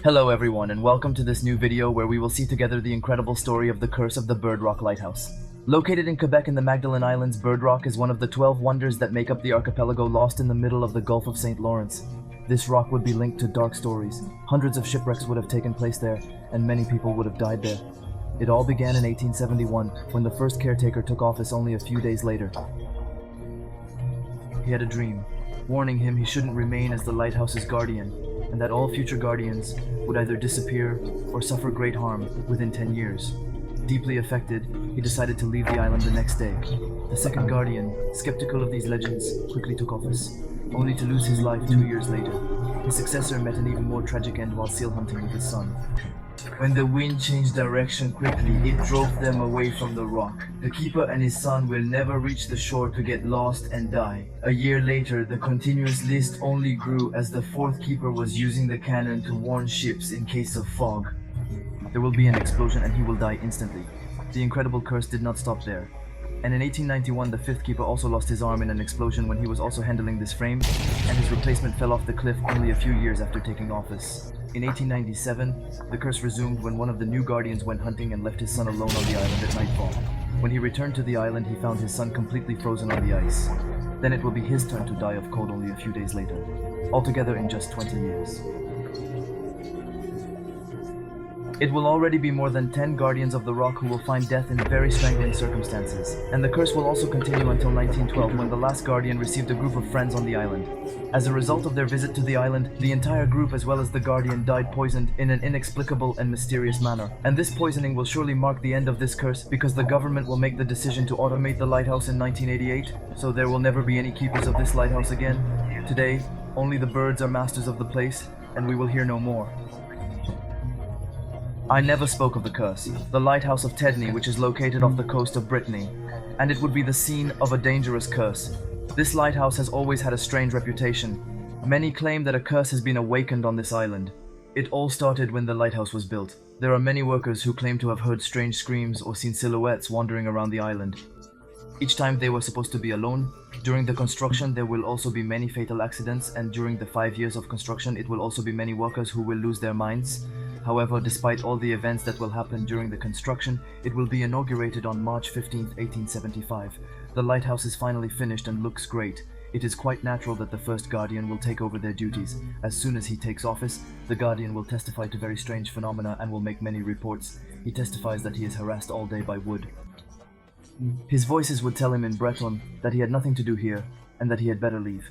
Hello everyone and welcome to this new video where we will see together the incredible story of the curse of the Bird Rock Lighthouse. Located in Quebec in the Magdalen Islands, Bird Rock is one of the 12 wonders that make up the archipelago lost in the middle of the Gulf of St. Lawrence. This rock would be linked to dark stories. Hundreds of shipwrecks would have taken place there, and many people would have died there. It all began in 1871, when the first caretaker took office only a few days later. He had a dream, warning him he shouldn't remain as the lighthouse's guardian, and that all future guardians would either disappear or suffer great harm within 10 years. Deeply affected, he decided to leave the island the next day. The second guardian, skeptical of these legends, quickly took office, only to lose his life 2 years later. His successor met an even more tragic end while seal hunting with his son. When the wind changed direction quickly, it drove them away from the rock. The keeper and his son will never reach the shore to get lost and die. A year later, the continuous list only grew as the fourth keeper was using the cannon to warn ships in case of fog. There will be an explosion and he will die instantly. The incredible curse did not stop there. And in 1891, the fifth keeper also lost his arm in an explosion when he was also handling this frame, and his replacement fell off the cliff only a few years after taking office. In 1897, the curse resumed when one of the new guardians went hunting and left his son alone on the island at nightfall. When he returned to the island, he found his son completely frozen on the ice. Then it will be his turn to die of cold only a few days later, altogether in just 20 years. It will already be more than 10 guardians of the rock who will find death in very strangling circumstances, and the curse will also continue until 1912 when the last guardian received a group of friends on the island. As a result of their visit to the island, the entire group as well as the guardian died poisoned in an inexplicable and mysterious manner. And this poisoning will surely mark the end of this curse because the government will make the decision to automate the lighthouse in 1988, so there will never be any keepers of this lighthouse again. Today, only the birds are masters of the place, and we will hear no more. I never spoke of the curse, the lighthouse of Tévennec, which is located off the coast of Brittany, and it would be the scene of a dangerous curse. This lighthouse has always had a strange reputation. Many claim that a curse has been awakened on this island. It all started when the lighthouse was built. There are many workers who claim to have heard strange screams or seen silhouettes wandering around the island. Each time they were supposed to be alone. During the construction there will also be many fatal accidents, and during the 5 years of construction it will also be many workers who will lose their minds. However, despite all the events that will happen during the construction, it will be inaugurated on March 15, 1875. The lighthouse is finally finished and looks great. It is quite natural that the first guardian will take over their duties. As soon as he takes office, the guardian will testify to very strange phenomena and will make many reports. He testifies that he is harassed all day by wood. His voices would tell him in Breton that he had nothing to do here and that he had better leave.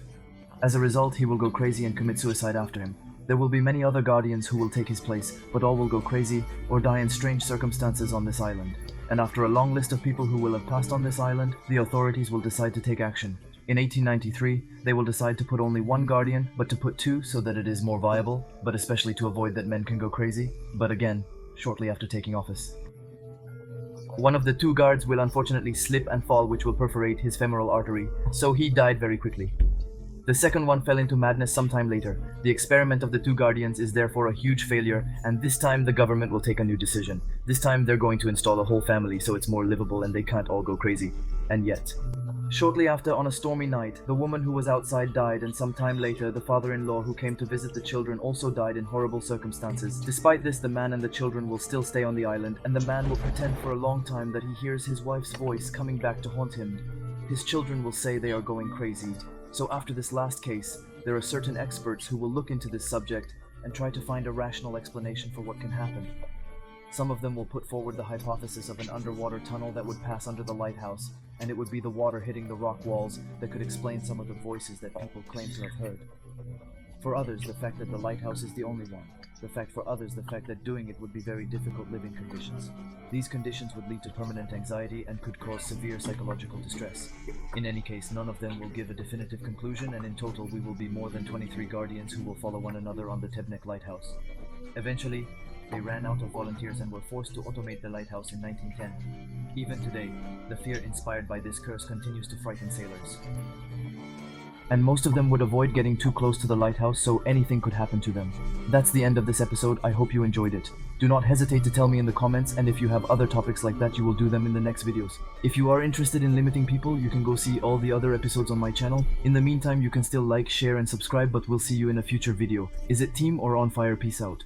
As a result, he will go crazy and commit suicide after him. There will be many other guardians who will take his place, but all will go crazy or die in strange circumstances on this island. And after a long list of people who will have passed on this island, the authorities will decide to take action. In 1893, they will decide to put only one guardian, but to put two so that it is more viable, but especially to avoid that men can go crazy, but again, shortly after taking office. One of the two guards will unfortunately slip and fall, which will perforate his femoral artery, so he died very quickly. The second one fell into madness sometime later. The experiment of the two guardians is therefore a huge failure, and this time the government will take a new decision. This time they're going to install a whole family so it's more livable and they can't all go crazy. And yet. Shortly after, on a stormy night, the woman who was outside died, and sometime later the father-in-law who came to visit the children also died in horrible circumstances. Despite this, the man and the children will still stay on the island, and the man will pretend for a long time that he hears his wife's voice coming back to haunt him. His children will say they are going crazy. So after this last case, there are certain experts who will look into this subject and try to find a rational explanation for what can happen. Some of them will put forward the hypothesis of an underwater tunnel that would pass under the lighthouse, and it would be the water hitting the rock walls that could explain some of the voices that people claim to have heard. For others, the fact that the lighthouse is the only one. The fact that doing it would be very difficult living conditions. These conditions would lead to permanent anxiety and could cause severe psychological distress. In any case, none of them will give a definitive conclusion, and in total we will be more than 23 guardians who will follow one another on the Tévennec lighthouse. Eventually, they ran out of volunteers and were forced to automate the lighthouse in 1910. Even today, the fear inspired by this curse continues to frighten sailors. And most of them would avoid getting too close to the lighthouse, so anything could happen to them. That's the end of this episode. I hope you enjoyed it. Do not hesitate to tell me in the comments, and if you have other topics like that, you will do them in the next videos. If you are interested in limiting people, you can go see all the other episodes on my channel. In the meantime, you can still like, share and subscribe, but we'll see you in a future video. Is it team or on fire? Peace out.